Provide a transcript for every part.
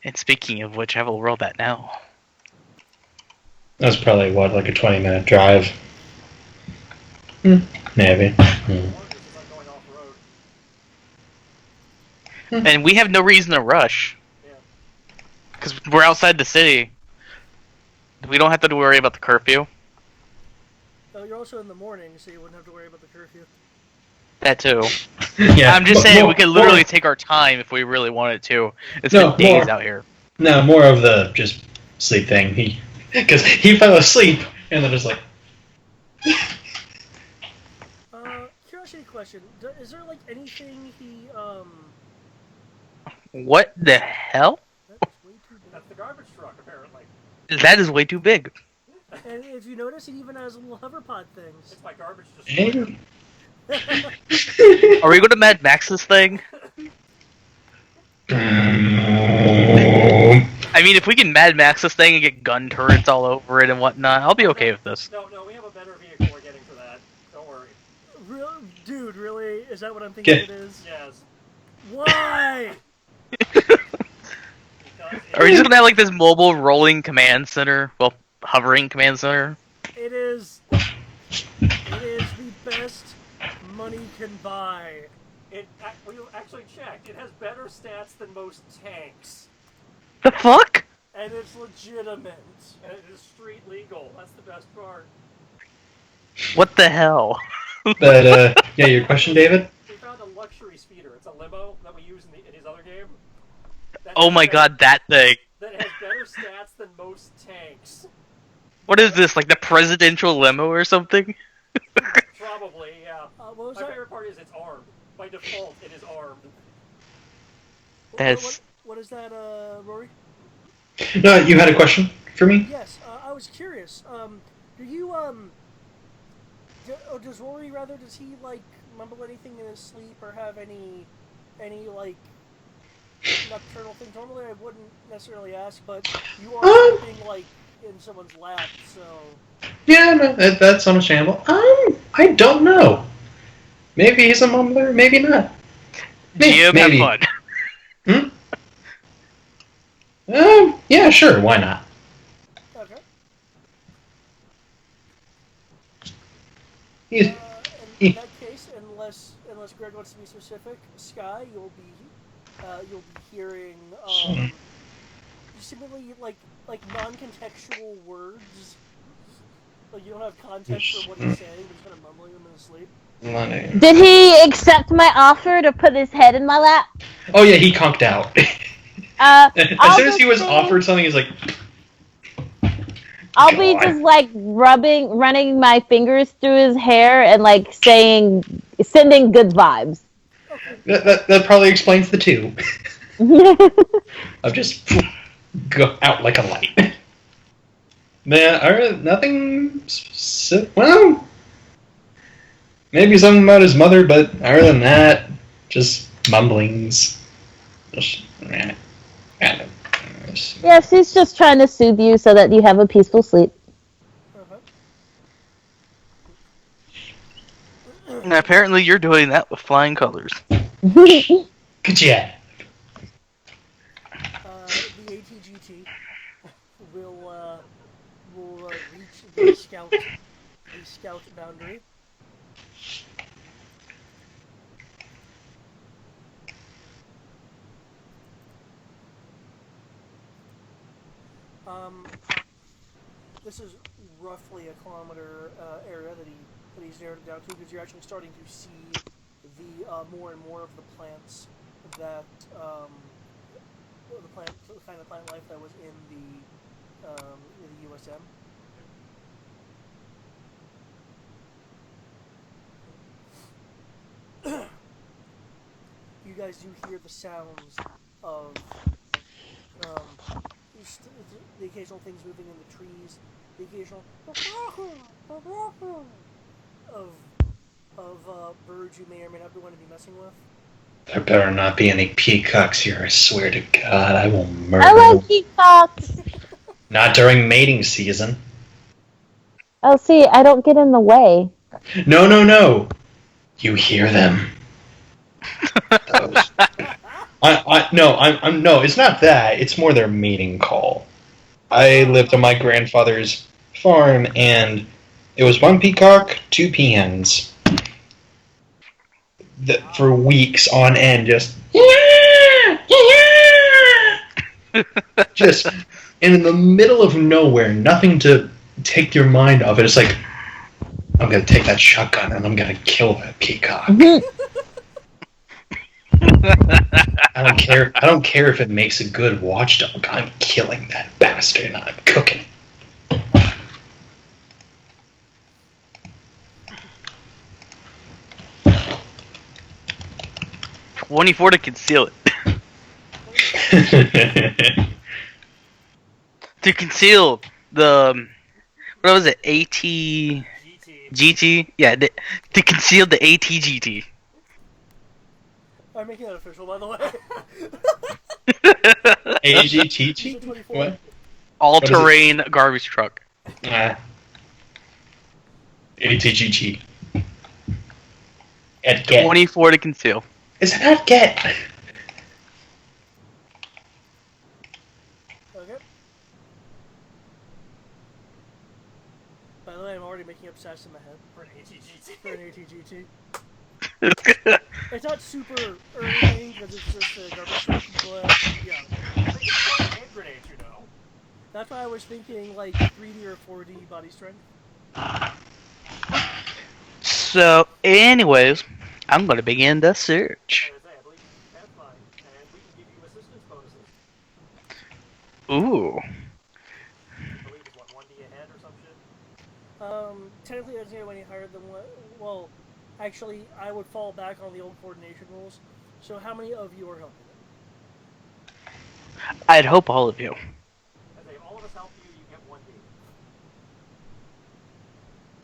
And speaking of which, I will roll that now. That's probably, what, like a 20-minute drive? Maybe. And we have no reason to rush. Because we're outside the city. We don't have to worry about the curfew. Oh, you're also in the morning, so you wouldn't have to worry about the curfew. That too. Yeah, I'm just saying we could literally take our time if we really wanted to. It's been days out here. No, more of the just sleep thing. Because he fell asleep, and then just like... Curiosity question. Is there, like, anything he, What the hell? That is way too big. That's the garbage truck, apparently. That is way too big. And if you notice, it even has little hoverpod things. It's my garbage destroyer. Are we going to Mad Max this thing? I mean, if we can Mad Max this thing and get gun turrets all over it and whatnot, I'll be okay with this. No, we have a better vehicle we're getting for that. Don't worry. Dude, really? Is that what I'm thinking it is? Yes. Why? Are we just going to have like this mobile rolling command center? Well, hovering command center? It is the best money can buy. We actually checked. It has better stats than most tanks. The fuck? And it's legitimate. And it is street legal. That's the best part. What the hell? But, yeah, your question, David? We found a luxury speeder. It's a limo that we use in his other game. Oh my god, that thing. That has better stats than most tanks. What is this, like the presidential limo or something? Probably, yeah. My favorite part is it's armed. By default, it is armed. That's... What is that, Rory? No, you had a question for me? Yes, I was curious. Do you, does Rory, does he, like, mumble anything in his sleep or have any, like, nocturnal things? Normally I wouldn't necessarily ask, but you are sleeping, like, in someone's lap, so... Yeah, no, that's understandable. I don't know. Maybe he's a mumbler, maybe not. GM, maybe. have fun. Yeah, sure, why not? Okay. He's... In that case, unless Greg wants to be specific, Sky, you'll be hearing seemingly like non-contextual words. Like you don't have context for what he's saying, but he's kind of mumbling them in his sleep. Did he accept my offer to put his head in my lap? Oh yeah, he conked out. As soon as he was offered something, he's like... I'll be just like running my fingers through his hair and like sending good vibes. That probably explains the two. Of just go out like a light. Man, nothing... Well... Maybe something about his mother, but other than that, just mumblings. Just... Yeah, she's just trying to soothe you so that you have a peaceful sleep. And apparently you're doing that with flying colors. Good job. The ATGT will reach the scout boundary. This is roughly a kilometer area that he's narrowed it down to, because you're actually starting to see the more and more of the plants that the kind of plant life that was in the USM. You guys do hear the sounds of the occasional things moving in the trees, the occasional of birds you may or may not want to be messing with. There better not be any peacocks here, I swear to God, I will murder I them. like peacocks! Not during mating season. Oh, see, I don't get in the way. No. You hear them. Those No, it's not that. It's more their mating call. I lived on my grandfather's farm, and it was one peacock, two peahens. For weeks on end, just in the middle of nowhere, nothing to take your mind off it. It's like, I'm gonna take that shotgun and I'm gonna kill that peacock. I don't care. I don't care if it makes a good watchdog. I'm killing that bastard and I'm cooking it. 24 to conceal it. To conceal the what was it? GT? Yeah, to conceal the ATGT. I'm making that official, by the way. AGTT? What? All-terrain garbage truck. ATGT. At get. 24 to conceal. Is it not get? Okay. By the way, I'm already making up stats in my head For an ATGT. for an ATGT. It's not super early because it's just a garbage truck, but yeah. They can throw hand grenades, you know. That's why I was thinking like 3D or 4D body strength. So, anyways, I'm gonna begin the search. I believe that's fine, and we can give you assistance bonuses. Ooh. I believe it's what, 1D ahead or some shit? Technically, it doesn't get any higher than what. Well, actually, I would fall back on the old coordination rules. So, how many of you are helping them? I'd hope all of you. I say, all of us help you, you get 1D.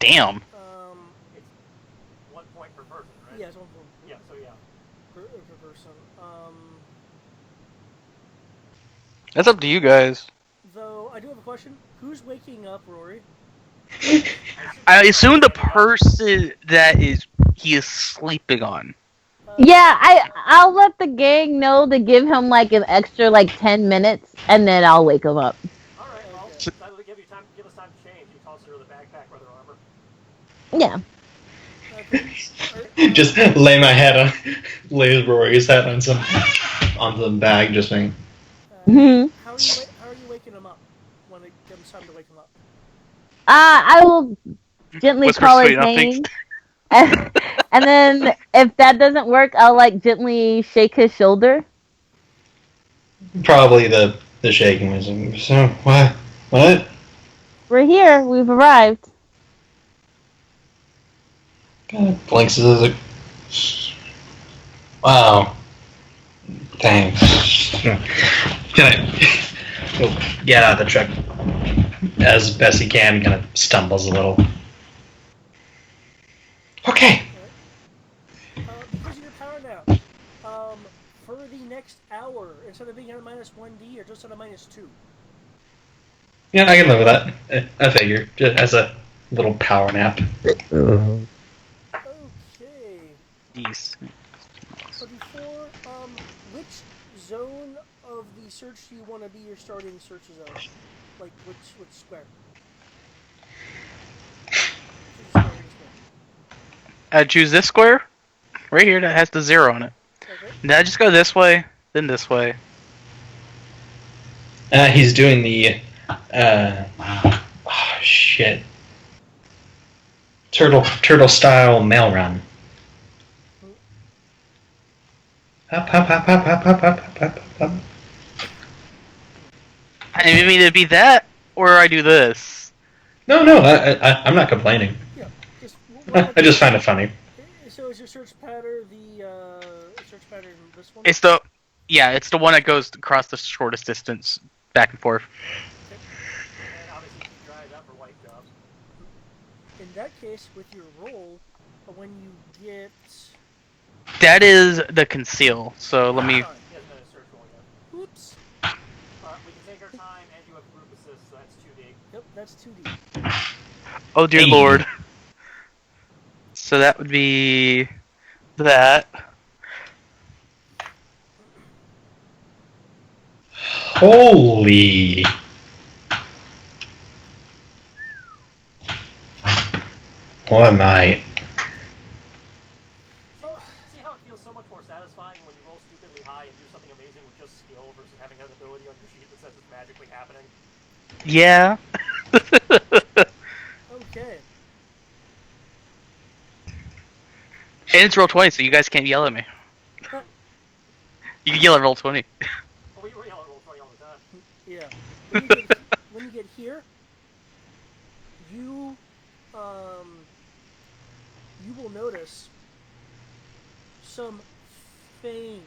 Damn. It's 1 point per person, right? Yeah, it's one for Yeah, so yeah. per person. That's up to you guys. Though I do have a question. Who's waking up, Rory? I assume the person that he is sleeping on. Yeah, I'll let the gang know to give him like an extra like 10 minutes, and then I'll wake him up. Alright, well, Okay. that'll give us time to change. You toss her the backpack or the armor. Yeah. Okay. Just lay my head on, lay Rory's head on some onto the bag, just saying. How are you waking him up when it comes time to wake him up? I will gently Whisper call his sweet nothings. name, and then if that doesn't work, I'll like gently shake his shoulder. Probably the shaking was. So what? What? We're here. We've arrived. Blinks as like, wow. Thanks. Can I go get out of the truck as best he can? Kind of stumbles a little. Okay. Because of your power now, for the next hour, instead of being at a -1D, you're just at a -2. Yeah, I can live with that. I figure, just as a little power nap. Okay. Jeez. But before, which zone of the search do you want to be your starting search zone? Like, which square? Choose this square right here that has the 0 on it. Okay. Now I just go this way, then this way. He's doing the, oh shit, turtle style mail run. Up, up, up, up, up, up, up, up, up, up. I didn't mean to be that, or I do this. No, I'm not complaining. Yeah. Just, I just find it funny. So is your search pattern the search pattern this one? It's the one that goes across the shortest distance, back and forth. Okay. And obviously you can drive that for white jobs. In that case, with your roll, when you get That is the conceal. So let me. Sorry, he hasn't done a search roll yet. oops, We can take our time, and you have group assist, so that's 2D. yep, that's 2D. Oh dear Hey. lord. So that would be that. Holy. What am I? See how it feels so much more satisfying when you roll stupidly high and do something amazing with just skill versus having an ability on your sheet that says it's magically happening? Yeah. Okay. And it's roll 20, so you guys can't yell at me. You can yell at roll 20. Well, we yell at roll 20 all the time. Yeah. When you get here, you you will notice some faint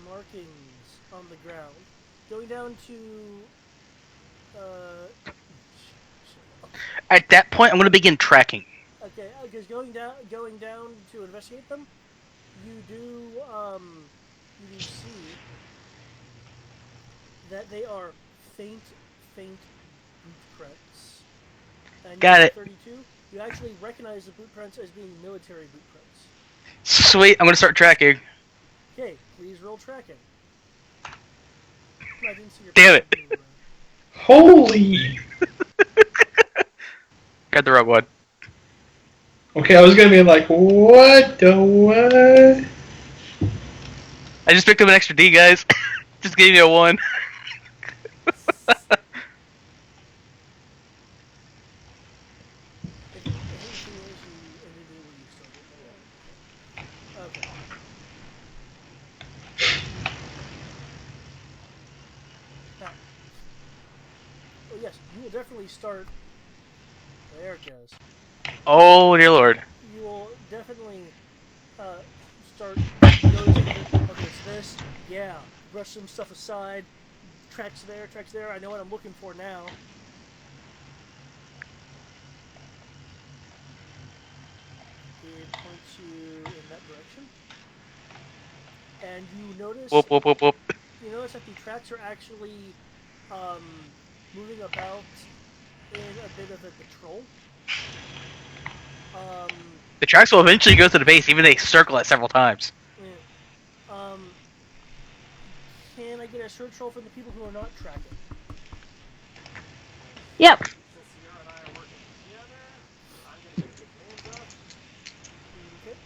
markings on the ground, going down to. At that point, I'm going to begin tracking. Okay, because going down to investigate them, you do see that they are faint boot prints. And Got you it. 32, you actually recognize the boot prints as being military boot prints. Sweet, I'm going to start tracking. Okay, please roll tracking. I didn't see your Damn it. move around. Holy. Got the wrong one. Okay, I was gonna be like, what the what? I just picked up an extra D, guys. Just gave me a 1. I think the thing is you ended it where you started. Yeah. Okay. Now, well, yes, you will definitely start. There it goes. Oh, dear lord. You will definitely start noticing. Okay, it's this. Yeah, brush some stuff aside. Tracks there, tracks there. I know what I'm looking for now. It points you in that direction, and you notice. Whoop, whoop, whoop, whoop. You notice that the tracks are actually moving about in a bit of a patrol. The tracks will eventually go to the base, even if they circle it several times. Can I get a search roll from the people who are not tracking? Yep. Since Sierra and I are working together, I'm going to get the commands up. Okay.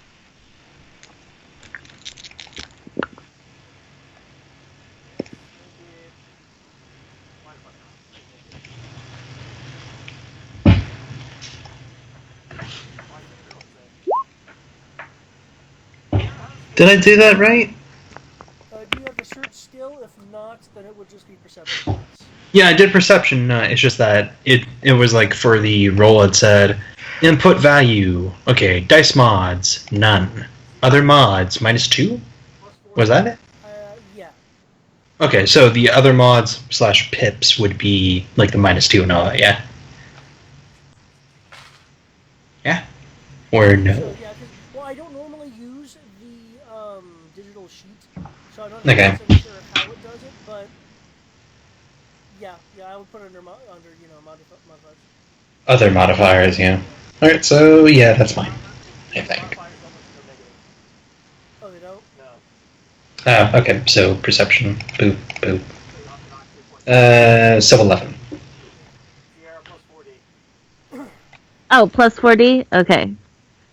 Did I do that right? Do you have the search skill? If not, then it would just be perception. Yeah, I did perception. It's just that it was like for the roll it said input value. Okay, dice mods none. Other mods -2. Was that it? Yeah. Okay, so the other mods / pips would be like the -2 and all that. Yeah. Yeah. Or no. So, yeah, well, I don't normally use the digital sheet, so I'm not Okay. 100% sure how it does it, but yeah, I would put it under modifiers. Other modifiers, yeah. Alright, so yeah, that's fine. I think. Oh, they don't? Oh, okay, so perception. Boop, boop. So 11. Sierra plus 4D. Oh, plus 4D? Okay.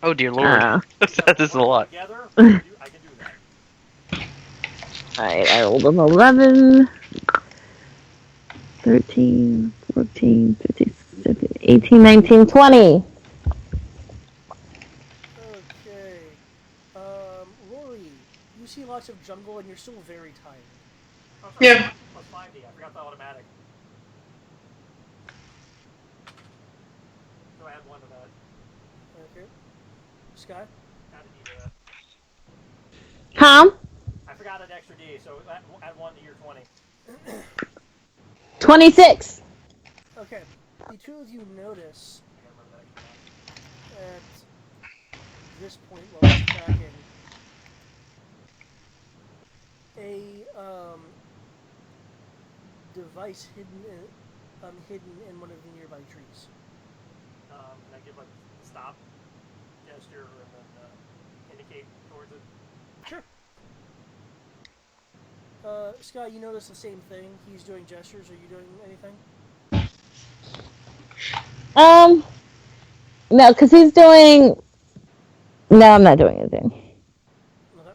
Oh, dear lord. This is a lot. Together, I can do that. Alright, I rolled an 11, 13, 14, 15, 16, 18, 19, 20. Okay. Rory, you see lots of jungle and you're still very tired. Oh, sorry, Yeah. plus 5D. I forgot the automatic. So add 1 to that. Okay. Sky? Add a D to that. Huh? I forgot an extra D, so add 1 to your 20. 26. Okay. The two of you notice at this point while it's tracking a device hidden in one of the nearby trees. Can I give a stop gesture and then indicate towards it? Sure. Scott, you notice the same thing. He's doing gestures. Are you doing anything? No, because he's doing. No, I'm not doing anything. Okay.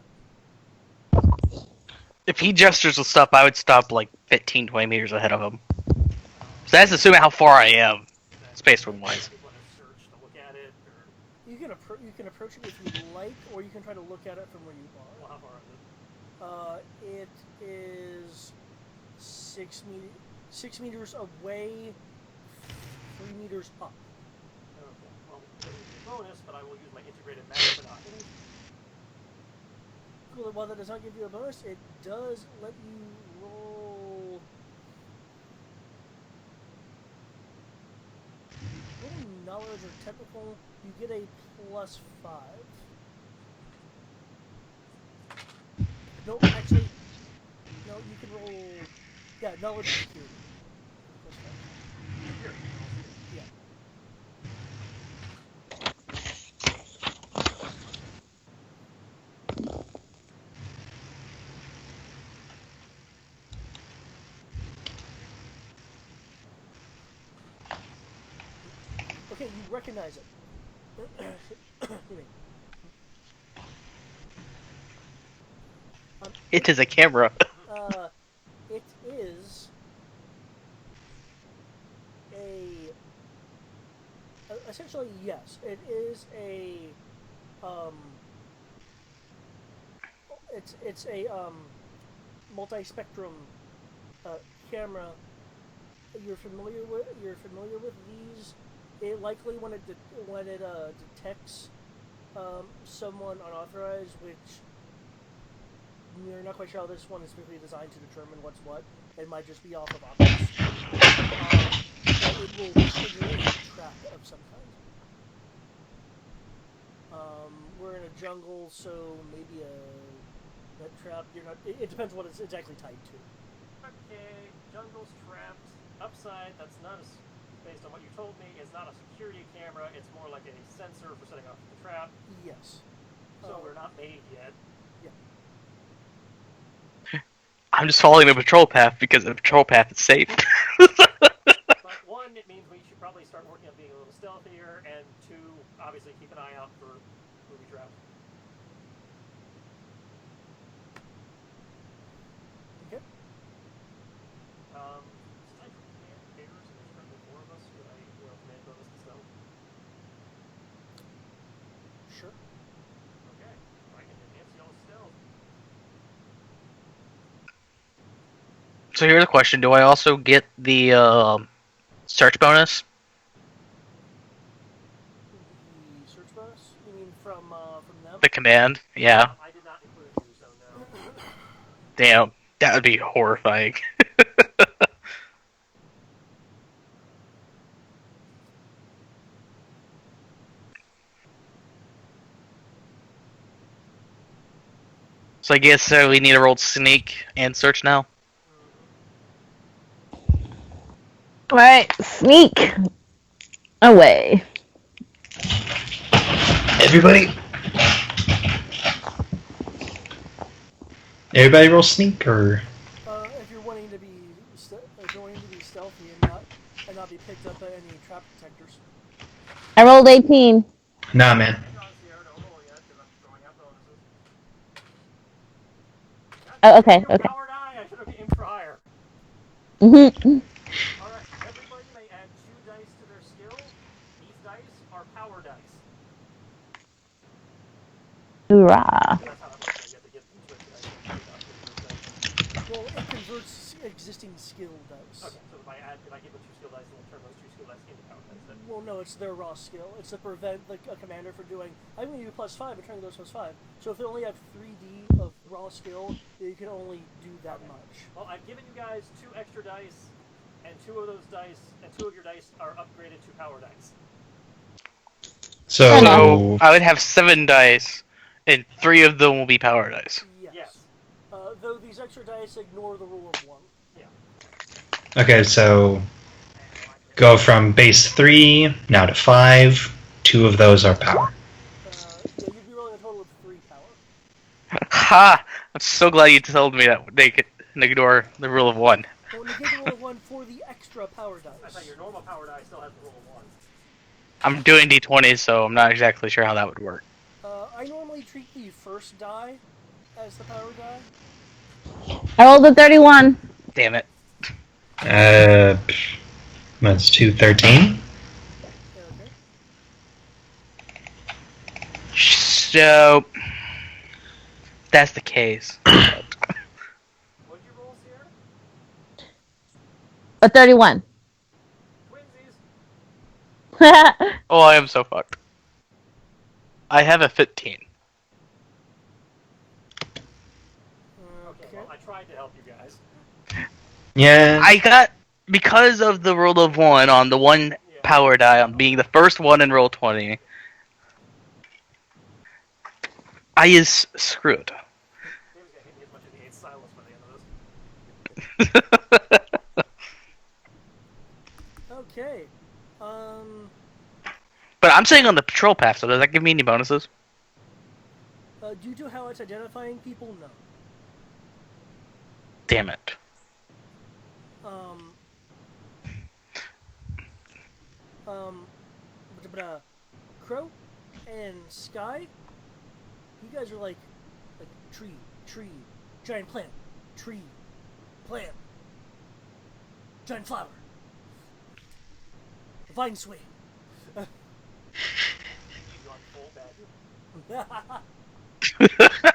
If he gestures with stuff, I would stop like 15, 20 meters ahead of him. So that's assuming how far I am, space room wise. People want to search to look at it, or You can approach it if you like, or you can try to look at it from where you well, are. how far is it? It is 6 meters away, 3 meters up. Okay. Well, there's a bonus, but I will use my integrated magic binoculars. Cool. While that does not give you a bonus, it does let you roll. Any knowledge or technical, you get a +5. No, actually, no. You can roll. Yeah, knowledge and security. +5. Yeah. Okay, you recognize it. Excuse me. It is a camera. It is essentially, yes, it is it's a multi-spectrum camera. You're familiar with these. It likely when it detects someone unauthorized, which you're not quite sure how this one is specifically designed to determine what's what. It might just be off of optics. But it will trigger a trap of some kind. We're in a jungle, so maybe a trap. You're not. It depends what it's exactly tied to. Okay, jungle's trapped. Upside, that's not based on what you told me, is not a security camera. It's more like a sensor for setting off the trap. Yes. So we're not made yet. I'm just following the patrol path because the patrol path is safe. But one, it means we should probably start working on being a little stealthier, and two, obviously keep an eye out for booby traps. Okay. Since I command pairs and there's currently 4 of us, could I command bonus to stealth? Sure. Okay. I can enhance y'all's stealth. So here's a question: do I also get the search bonus? The search bonus? You mean from them? The command? Yeah. I did not include you, so no. Damn, that would be horrifying. So I guess we need to roll sneak and search now. Alright, sneak away. Everybody roll sneak, or If you're wanting to be stealthy and not be picked up by any trap detectors. I rolled 18. nah, man. Hang on, Sierra, don't roll yet, because I'm throwing out bonuses. Oh, okay, You okay. powered eye! I should have aimed for higher. Mm-hmm. Alright, everybody may add 2 dice to their skill. These dice are power dice. Hoorah. That's how that works. You have to get into it dice. Well, it converts existing skill dice. Okay, so if I give them 2 skill dice, then turn those 2 skill dice into power dice. Then. Well, no, it's their raw skill. It's to prevent a commander from doing. I'm going to do +5, but turning those +5. So if they only have 3D of raw skill, you can only do that much. Well, I've given you guys 2 extra dice, and 2 of those dice, and 2 of your dice are upgraded to power dice. So I would have 7 dice, and 3 of them will be power dice. Yes. Though these extra dice ignore the rule of 1. Okay, so go from base 3 now to 5. 2 of those are power. Yeah, you'd be rolling a total of 3 power. Ha! I'm so glad you told me that, Naked. and ignore the rule of 1. Well, negate the roll of 1 for the extra power dice. I thought your normal power die still has the roll of 1. I'm doing d20s, so I'm not exactly sure how that would work. I normally treat the first die as the power die. I rolled a 31. Damn it. That's 213. Yeah, okay. So, that's the case. What'd you roll, Sierra? A 31. Twinsies. Oh, I am so fucked. I have a 15. Okay, well, I tried to help you guys. Yeah. I got, because of the rule of 1 on the 1 power die on being the first one in roll 20, I is screwed. David's gonna hit me as much as he hates Silas by the end of this. Okay. But I'm sitting on the patrol path, so does that give me any bonuses? Due to how it's identifying people, no. Damn it. Crow and Sky, you guys are like tree, giant plant, tree, plant, giant flower, vine swing. You on full badger?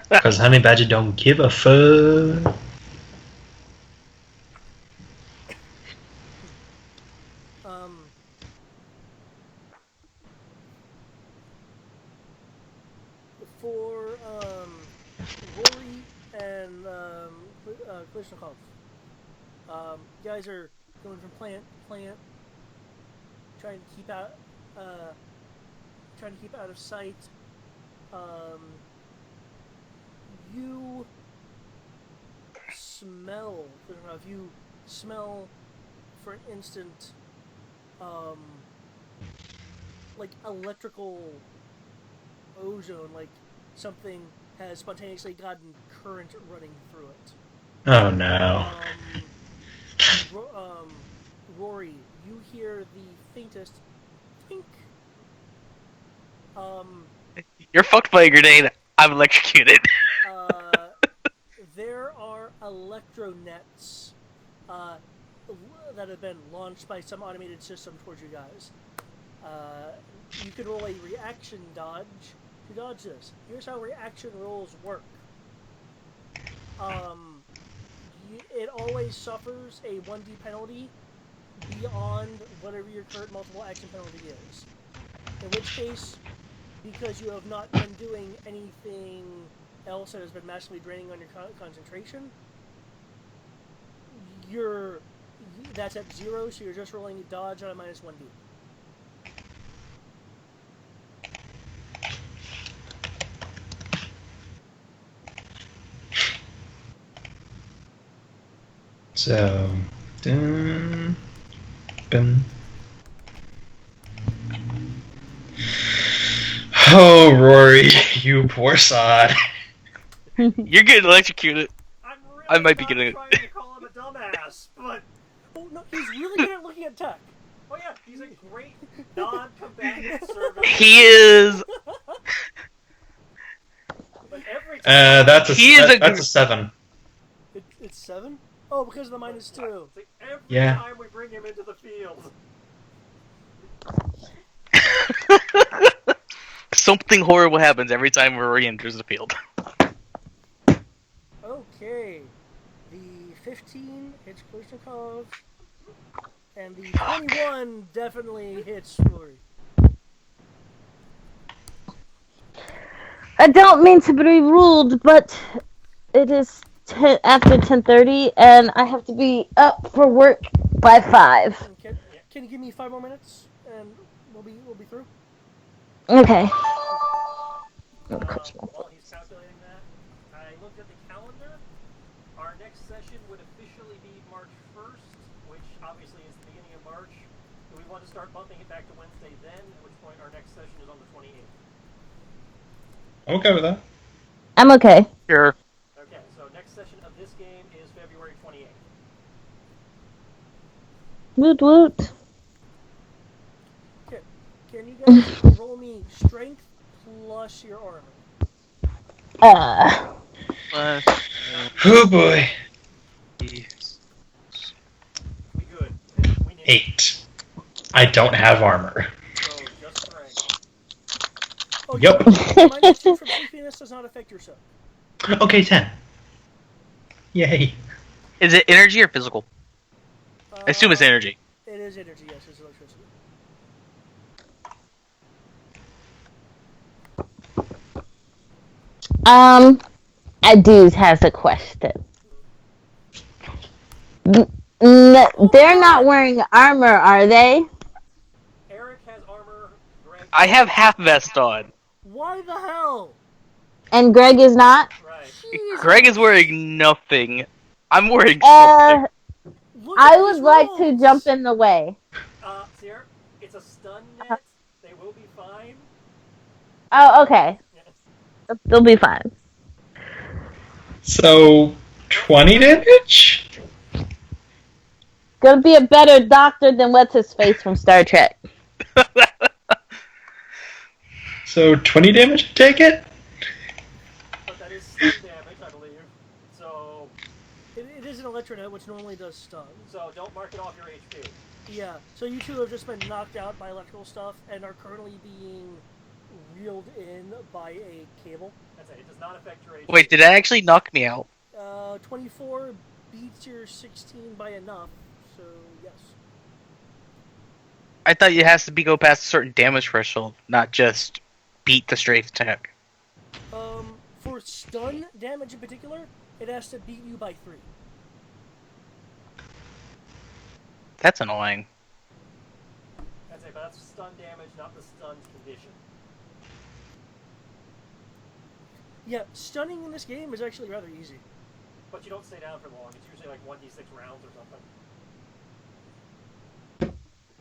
Because Honey Badger don't give a fuck. For Rory and Klishnikov, you guys are going from plant, trying to keep out of sight. You smell. If you smell, for an instant, like electrical ozone, like something has spontaneously gotten current running through it. Oh no. Rory, you hear the faintest tink. You're fucked by a grenade. I'm electrocuted. There are electronets that have been launched by some automated system towards you guys. You can roll a reaction dodge to dodge this. Here's how reaction rolls work. It always suffers a 1d penalty beyond whatever your current multiple action penalty is. In which case, because you have not been doing anything else that has been massively draining on your concentration, that's at 0, so you're just rolling dodge on a minus 1d. So, dun, bum. Oh, Rory, you poor sod. You're getting electrocuted. I'm really I might be not getting it. trying to call him a dumbass, but Oh no, he's really good at looking at tech. oh yeah, he's a great non-combatant servant. He is. But every time That's a 7. It's 7? Oh, because of the minus 2. it's like every Yeah. time we bring him into the field. Something horrible happens every time Rory enters the field. Okay. The 15 hits Klishnikov, and the 21 definitely hits Rory. I don't mean to be rude, but it is after 10:30, and I have to be up for work by 5. Okay. Can you give me 5 more minutes, and we'll be through? Okay. While he's calculating that, I looked at the calendar. Our next session would officially be March 1st, which obviously is the beginning of March. Do we want to start bumping it back to Wednesday then, at which point our next session is on the 28th? I'm okay with that. I'm okay. Sure. Okay, so next session of this game is February Woot woot. Okay. Can you guys roll me strength plus your armor? Uh, Oh boy. We good. We need 8. I don't have armor. so just strength. Oh, Yup. minus 2 from sleepiness does not affect your soak. Okay, 10. Yay. is it energy or physical? I assume it's energy. It is energy, yes, it's electricity. Aduz has a question. They're not wearing armor, are they? Eric has armor. Greg. I have half vest on. Why the hell? And Greg is not? Right. Jesus. Greg is wearing nothing. I'm wearing something. Look I at would these like rolls. to jump in the way. Sierra, it's a stun net. They will be fine. Oh, okay. Yes. They'll be fine. So, 20 damage? Gonna be a better doctor than what's his face from Star Trek. So, 20 damage to take it? But that is stun damage, I believe. So It is an electronet, which normally does stun. so don't mark it off your HP. Yeah, so you two have just been knocked out by electrical stuff and are currently being reeled in by a cable. That's it. It does not affect your HP. Wait, did that actually knock me out? 24 beats your 16 by enough, so yes. I thought it has to be go past a certain damage threshold, not just beat the strength attack. For stun damage in particular, it has to beat you by 3. That's annoying. That's it. But that's stun damage, not the stunned condition. Yeah, stunning in this game is actually rather easy. But you don't stay down for long. It's usually like 1d6 rounds or something.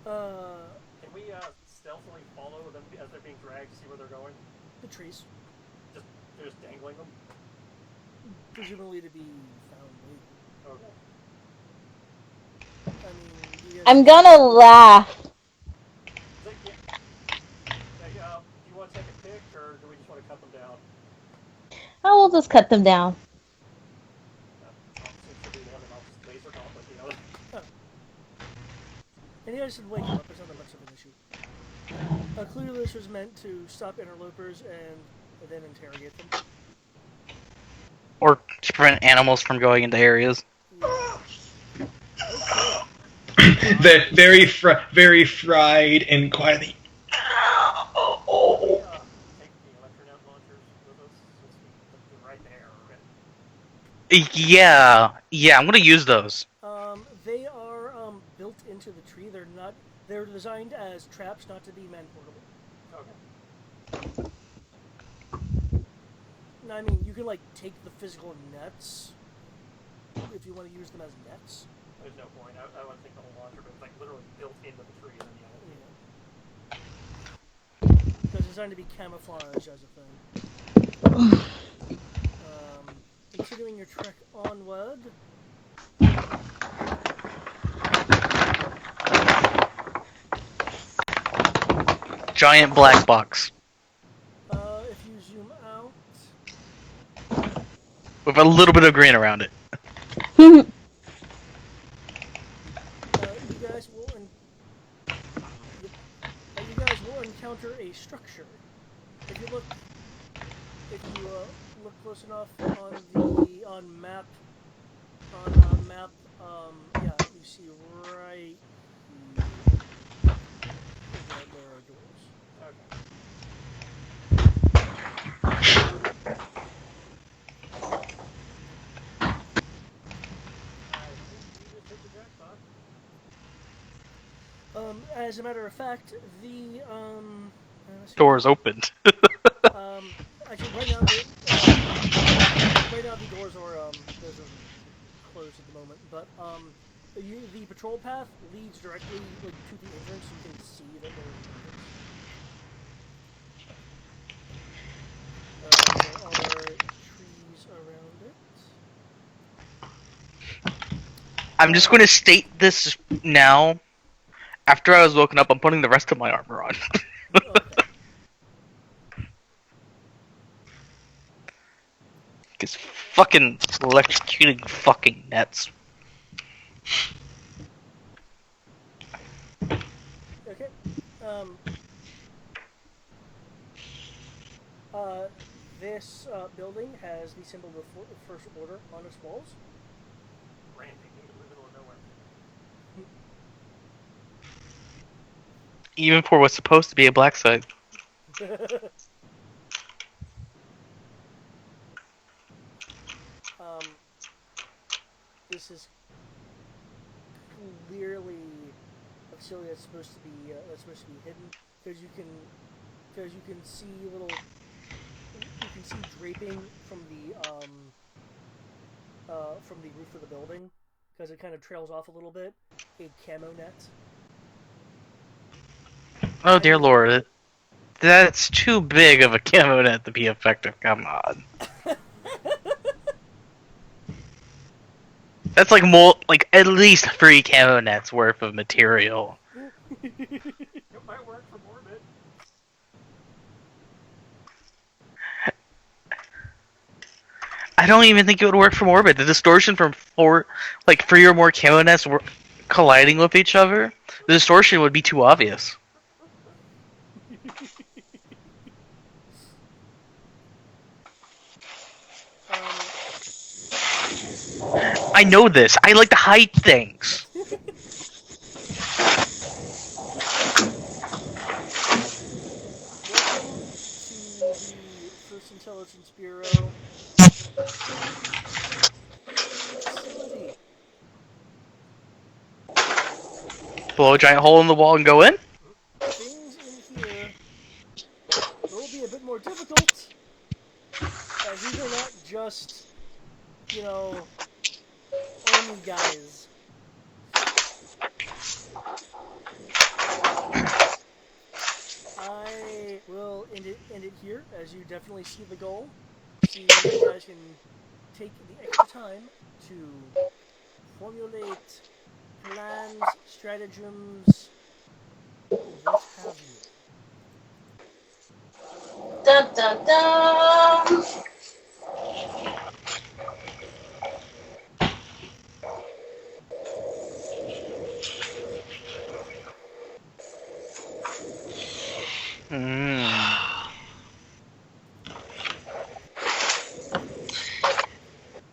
Can we stealthily follow them as they're being dragged to see where they're going? The trees, They're just dangling them? presumably to be found later. Okay. I mean, you guys- I'm gonna laugh. So, yeah. Do you want to take a pick, or do we just want to cut them down? Oh, we'll just cut them down. Seems to be one, and I'll just laser gauntlet the other. And you guys should wake him up. It's not that much of an issue. Clearly, this was meant to stop interlopers and then interrogate them. Or to prevent animals from going into areas. Yeah. Very fried and quietly. Ow. Take the electronet launchers with us, since they're right there. Yeah, I'm gonna use those. They are built into the tree. They're designed as traps, not to be man-portable. Okay. I mean, you can like take the physical nets if you want to use them as nets. There's no point. I want to take the whole launcher, but it's like literally built into the tree, and then Because it's designed to be camouflage as a thing. Continuing your trek onward. Giant black box If you zoom out, with a little bit of green around it. you guys will encounter a structure. If you look close enough on map, yeah, you see right here, there are doors. okay. I think you just hit the jackpot. As a matter of fact, the let's see. Doors opened. Actually, right now the doors are those are closed at the moment. But the patrol path leads directly like to the entrance. You can see that there are trees around it. I'm just going to state this now. After I was woken up, I'm putting the rest of my armor on. Okay. Because fucking electrocuting fucking nets. Okay. Uh, this building has the symbol of First Order on its walls. Ranting in the middle of nowhere. Even for what's supposed to be a black site. This is clearly a facility that's supposed to be hidden because you can see draping from the roof of the building because it kind of trails off a little bit. A camo net. Oh dear lord. That's too big of a camo net to be effective, come on. That's like at least 3 camo nets worth of material. It might work from orbit. I don't even think it would work from orbit. The distortion from 3 or more camo nets colliding with each other, the distortion would be too obvious. I know this. I like to hide things. Welcome to the First Intelligence Bureau facility. Blow a giant hole in the wall and go in? Things in here will be a bit more difficult, as these are not just, army guys. I will end it here, as you definitely see the goal. See if you guys can take the extra time to formulate plans, stratagems, what have you. Dun dun dun.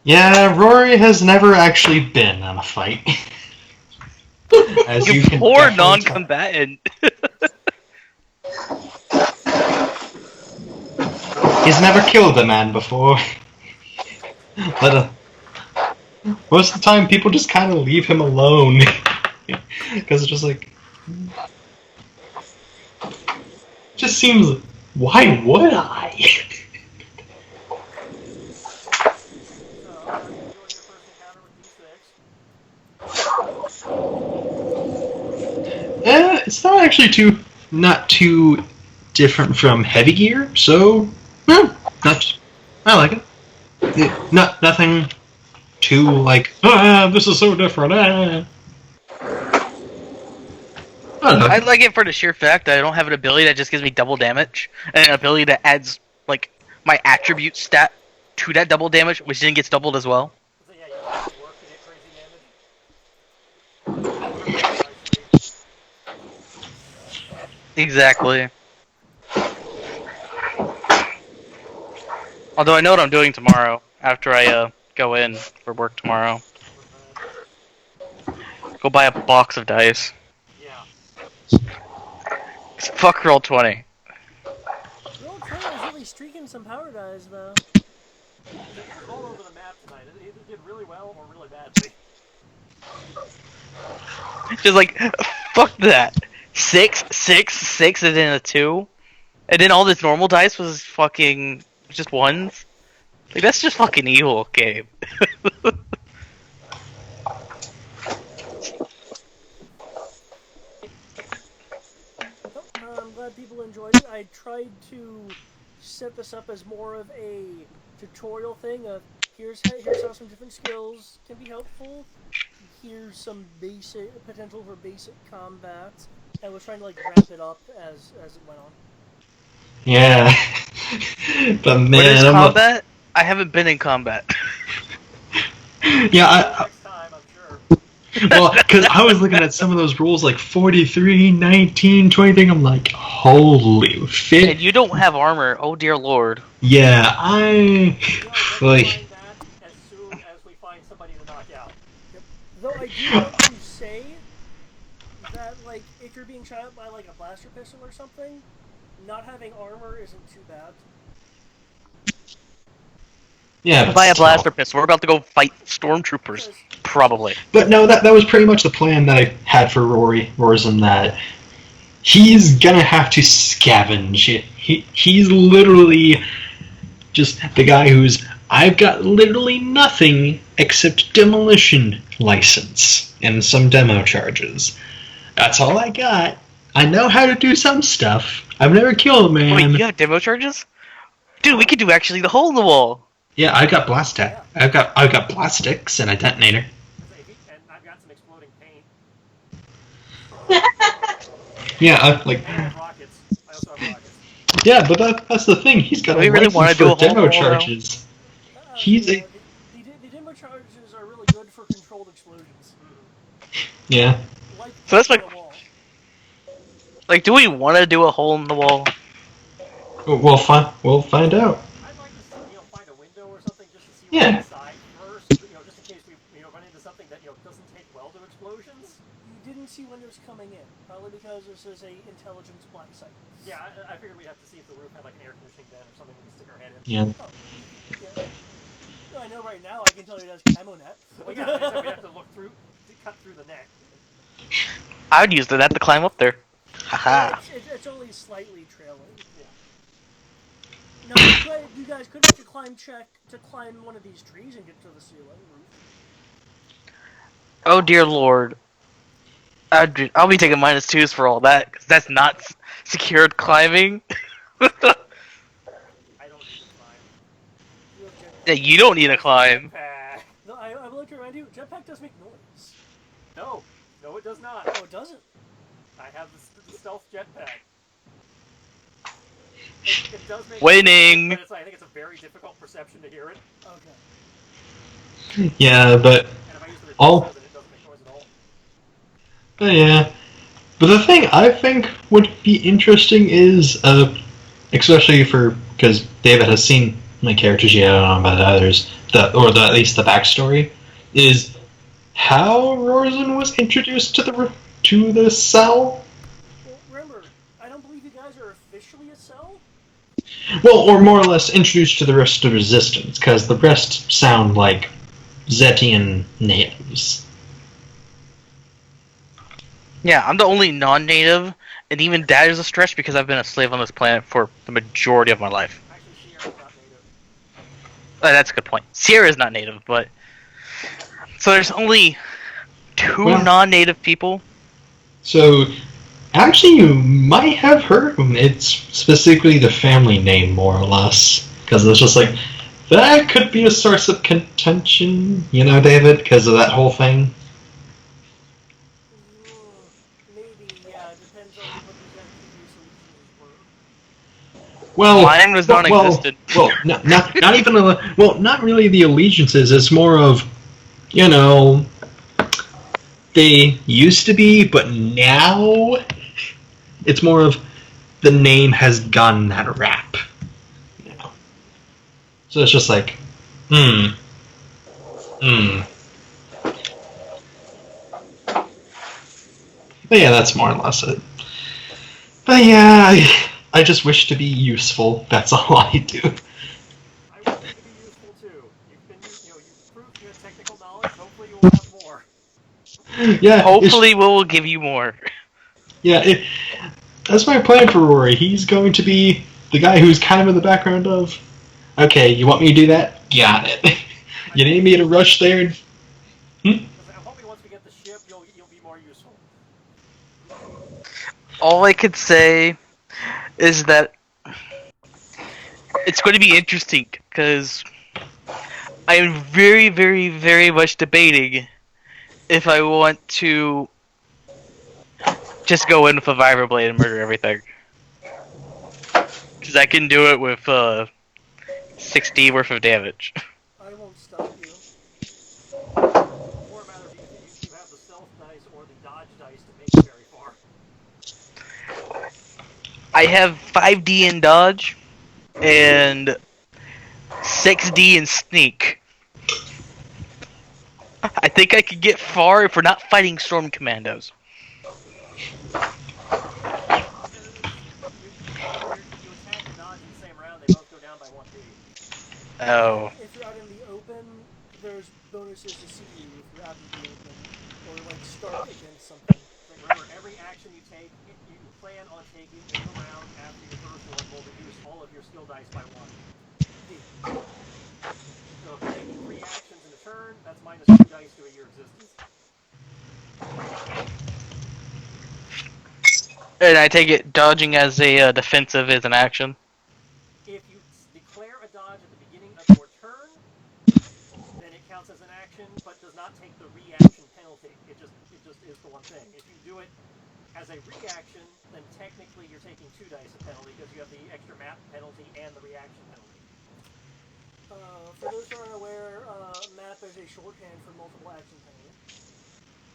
Yeah, Rory has never actually been in a fight. As you can poor definitely tell. non-combatant. He's never killed a man before. But most of the time, people just kind of leave him alone. Because it's just like... just seems... why would I? How you enjoying your first encounter with D6? It's not actually not too different from Heavy Gear, so I like it. Nothing too like this is so different. I like it for the sheer fact that I don't have an ability that just gives me double damage, and an ability that adds my attribute stat to that double damage, which then gets doubled as well. So yeah, you can actually work to get crazy damage. Exactly. Although I know what I'm doing tomorrow after I go in for work tomorrow. Go buy a box of dice. Yeah. Fuck Roll20. Roll20 was really streaking some power dies, though. It was all over the map tonight. It either did really well or really badly. Just fuck that. 6, 6, 6, and then a 2. And then all this normal dice was fucking just ones. That's just fucking evil, Gabe. I'm glad people enjoyed it. I tried to set this up as more of a tutorial thing of here's how some different skills can be helpful. here's some basic potential for basic combat, and was trying to like ramp it up as it went on. Yeah. But man, What is I'm combat? I haven't been in combat. yeah, Next time, I'm sure. well, because I was looking at some of those rules like 43, 19, 20. I'm like, holy fit. And you don't have armor. Oh dear lord. Yeah, I You know, we'll like. find that as soon as we find somebody to knock out. Yep. Though I do want to say that like if you're being shot at by like a blaster pistol or something, not having armor isn't too bad. Yeah, but Buy a still. blaster pistol. We're about to go fight stormtroopers. Probably. But no, that was pretty much the plan that I had for Rorzan, that he's gonna have to scavenge. He's literally just the guy who's, I've got literally nothing except demolition license and some demo charges. That's all I got. I know how to do some stuff. I've never killed a man. Wait, you have demo charges? Dude, we could do actually the hole in the wall. Yeah, I got blast tech. I've got blastics and a detonator. And I've got some exploding paint. Yeah, like. And I have rockets. I also have rockets. Yeah, but that's the thing. He's got Do we a really license wanna do for a whole demo wall, charges. He's a The demo charges are really good for controlled explosions. yeah. Like So that's like- the wall. Like, do we want to do a hole in the wall? We'll find out. I'd like to see, find a window or something just to see Yeah. what's inside first. Just in case we, run into something that, doesn't take well to explosions. You didn't see windows coming in, probably because this is a intelligence black site. Yeah, I figured we'd have to see if the roof had like an air conditioning vent or something we can stick our head in. Yeah. Oh, yeah. No, I know right now. I can tell you it has camo net. Well, yeah, we'd have to look through, to cut through the net. I would use the net to climb up there. Haha. It's only slightly trailing. Yeah. No, you guys could make a climb check to climb one of these trees and get to the ceiling roof. Oh dear lord. I'll be taking -2s for all that, because that's not secured climbing. I don't need to climb. You have jetpack. Yeah, you don't need to climb. Jetpack. No, I would like to remind you, jetpack does make noise. No, it does not. Oh, it doesn't. I have the stealth jetpack. It does make Winning. noise, but I think it's a very difficult perception to hear it. Okay. Yeah, but And if I use the Oh. reducer, then it doesn't make noise at all. yeah. But the thing I think would be interesting is, especially because David has seen my characters yet, I don't know about others, at least the backstory, is how Rorzan was introduced to the cell. Well, remember, I don't believe you guys are officially a cell. Well, or more or less introduced to the rest of Resistance, because the rest sound like Zetian natives. Yeah, I'm the only non-native, and even that is a stretch because I've been a slave on this planet for the majority of my life. Actually, Sierra's not native. That's a good point. Sierra is not native, but... So there's only two Well- non-native people? So, actually, you might have heard of them. It's specifically the family name, more or less. Because it's just like, that could be a source of contention, David, because of that whole thing. Maybe, yeah. It depends on what the previous allegiances were. Well, Mine was non-existent. Well, not even not really the allegiances. It's more of, they used to be, but now it's more of the name has gotten that rap. So it's just like, But yeah, that's more or less it. But yeah, I just wish to be useful. That's all I do. I want you to be useful too. You've proved you have technical knowledge. Hopefully, you will have more. Yeah. Hopefully we'll give you more. Yeah, that's my plan for Rory. He's going to be the guy who's kind of in the background of, okay, you want me to do that? Got it. You need me to rush there? Because I'm hoping once we get the ship, you'll be more useful. All I could say is that it's going to be interesting, because I am very, very, very much debating if I want to just go in with a vibroblade and murder everything. Because I can do it with 60 worth of damage. I won't stop you. Or a matter of if you have the stealth dice or the dodge dice to make it very far. I have 5D in dodge and 6D in sneak. I think I could get far if we're not fighting storm commandos. You attack and dodge in the same round, they both go down by 1d. Oh. If you're out in the open, there's bonuses to see you if you're out in the open, or like start against something. But remember, every action you take, you plan on taking in the round after your first one will reduce all of your skill dice by 1. So if you're taking 3 actions in a turn, that's minus 2 dice to your existence. And I take it dodging as a defensive is an action. If you declare a dodge at the beginning of your turn, then it counts as an action, but does not take the reaction penalty. It just is the one thing. If you do it as a reaction, then technically you're taking 2 dice of penalty because you have the extra map penalty and the reaction penalty. For those who aren't aware, map is a shorthand for multiple action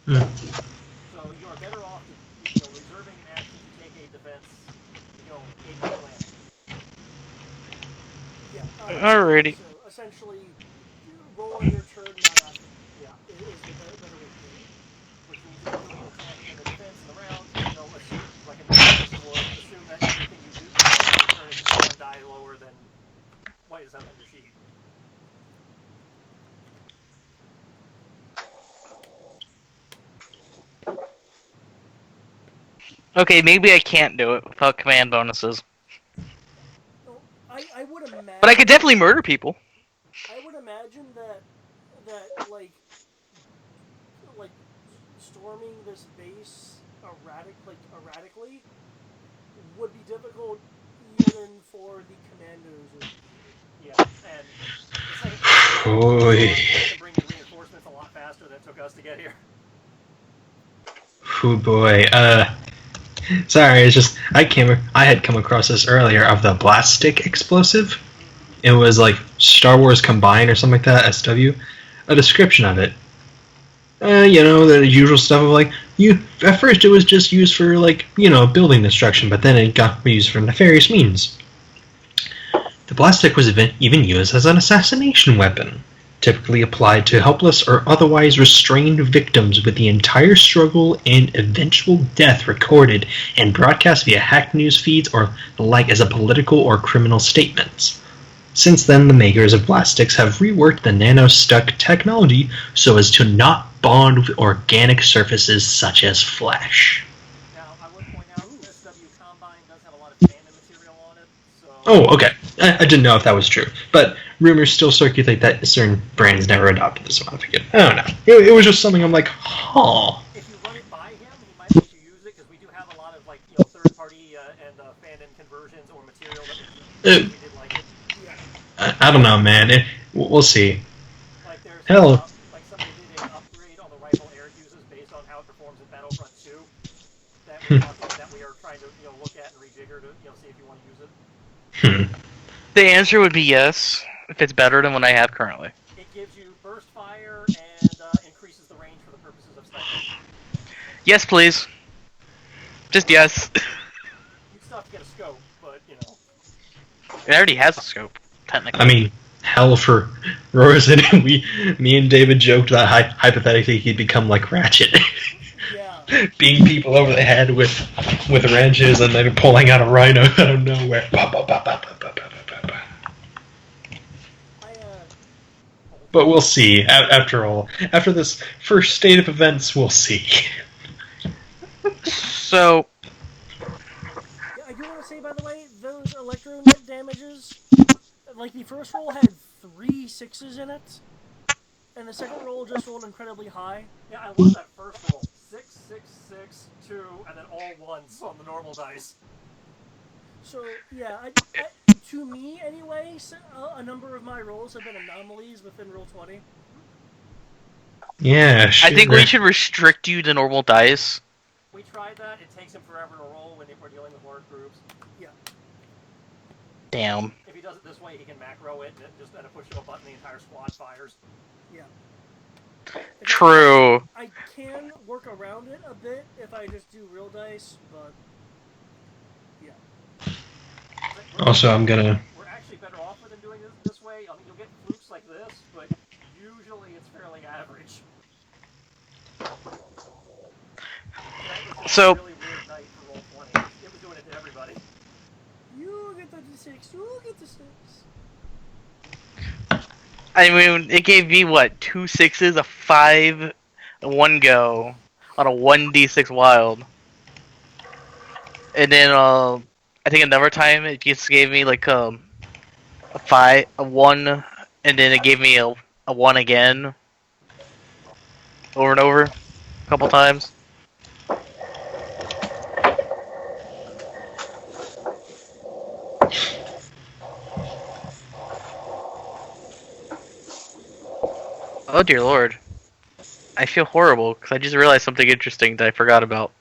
penalty. So you are better off reserving an action to take a defense, in your plan. Yeah. Alrighty. So essentially, roll on your turn, not after. Yeah, is the better way to do it. Which means if you do an attack and a defense in the round, assume, like a person would, assume that everything you do in your turn is just 1 die lower than what is on your sheet. Okay, maybe I can't do it without command bonuses. I would imagine. But I could definitely murder people. I would imagine that like storming this base erratically would be difficult even for the commandos. Yeah, and the second can bring in reinforcements a lot faster than it took us to get here. Oh boy. Sorry, it's just I had come across this earlier of the blast stick explosive. It was like Star Wars Combined or something like that, SW. A description of it. The usual stuff of at first it was just used for building destruction, but then it got used for nefarious means. The blast stick was even used as an assassination weapon, typically applied to helpless or otherwise restrained victims, with the entire struggle and eventual death recorded and broadcast via hacked news feeds or the like as a political or criminal statements. Since then, the makers of blast sticks have reworked the nano-stuck technology so as to not bond with organic surfaces such as flesh. Now, I would point out that SW Combine does have a lot of fandom material on it, so... Oh, okay. I didn't know if that was true, but rumors still circulate that certain brands never adopted this modification. I don't know. It was just something I'm like, huh. If you run it by him, he might let you use it, because we do have a lot of third-party and fandom conversions or material that we did like it. I don't know, man. We'll see. Like there's Hell. Somebody did an upgrade on the rifle Eric uses based on how it performs in Battlefront 2 that we are trying to look at and rejigger to see if you want to use it. The answer would be yes, if it's better than what I have currently. It gives you burst fire and increases the range for the purposes of sniping. Yes, please. Just yes. You still have to get a scope, but It already has a scope, technically. I mean, hell for Rosen. Me and David joked that hypothetically he'd become like Ratchet. Yeah. Beating people over the head with wrenches and then pulling out a rhino out of nowhere. But we'll see. After all, after this first state of events, we'll see. So, I do want to say, by the way, those electromagnetic damages, like the first roll had 3 6s in it, and the second roll just rolled incredibly high. Yeah, I love that first roll. 6, 6, 6, 2, and then all ones on the normal dice. So, yeah, to me, anyway, a number of my rolls have been anomalies within Roll20. Yeah, I think we shoot. should restrict you to normal dice. We tried that. It takes him forever to roll when we're dealing with large groups. Yeah. Damn. If he does it this way, he can macro it, and it just at a push of a button, the entire squad fires. Yeah. True. I can work around it a bit if I just do real dice, but yeah. Also, I'm gonna. We're actually better off with him doing this way. I mean, you'll get flukes like this, but usually it's fairly average. So- Really weird night for roll 20. It was doing it to everybody. You get the d6. You get the 6. I mean, it gave me what, 2 6s, a 5, a 1 go on a 1d6 wild, and then I think another time it just gave me like a 5, a 1, and then it gave me a 1 again, over and over, a couple times. Oh dear lord. I feel horrible, because I just realized something interesting that I forgot about.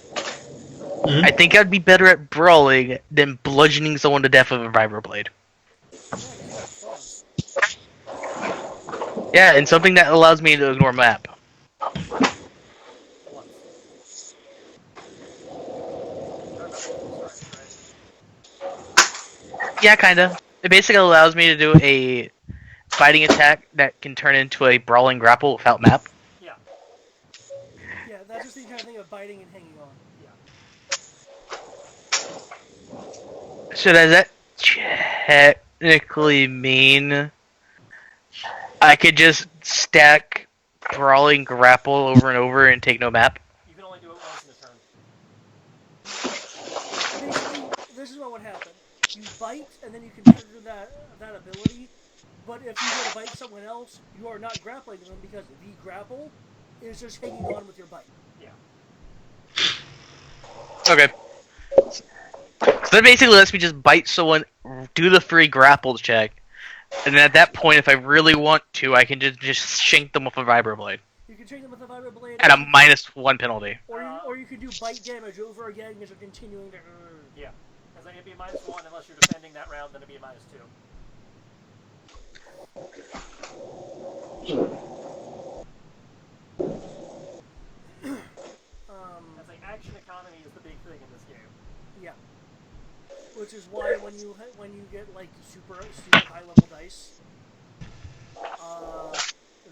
Mhm. I think I'd be better at brawling than bludgeoning someone to death with a vibroblade. Yeah, and something that allows me to ignore map. Yeah, kinda. It basically allows me to do a fighting attack that can turn into a brawling grapple without map. Yeah. Yeah, that's just the kind of thing of biting and hanging on. Yeah. So does that technically mean I could just stack brawling grapple over and over and take no map? You can only do it once in a turn. Basically, this is what would happen. You bite, and then you can trigger that ability. But if you go to bite someone else, you are not grappling them because the grapple is just hanging on with your bite. Yeah. Okay. So that basically lets me just bite someone, do the free grapple check, and then at that point, if I really want to, I can just shank them with a vibroblade You can train them with a vibroblade. at a -1 penalty. Or you can do bite damage over again because you're continuing to. Yeah. As it'd be a -1 unless you're defending that round, then it'd be a -2. That's like action economy is the big thing in this game. Yeah. Which is why when you get like super high level dice,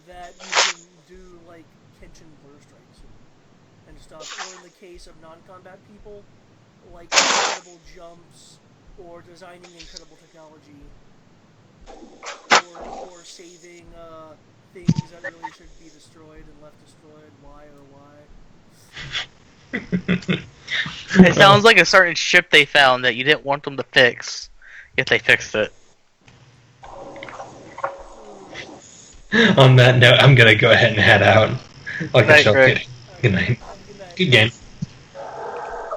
that you can do like Kenshin blur strikes and stuff, or in the case of non-combat people, like incredible jumps or designing incredible technology, or saving things that really should be destroyed and left destroyed. Why or why? It sounds like a certain ship they found that you didn't want them to fix, yet they fixed it. On that note, I'm gonna go ahead and head out. Like Good night, I shall. Greg. Good night. Good night. Good game.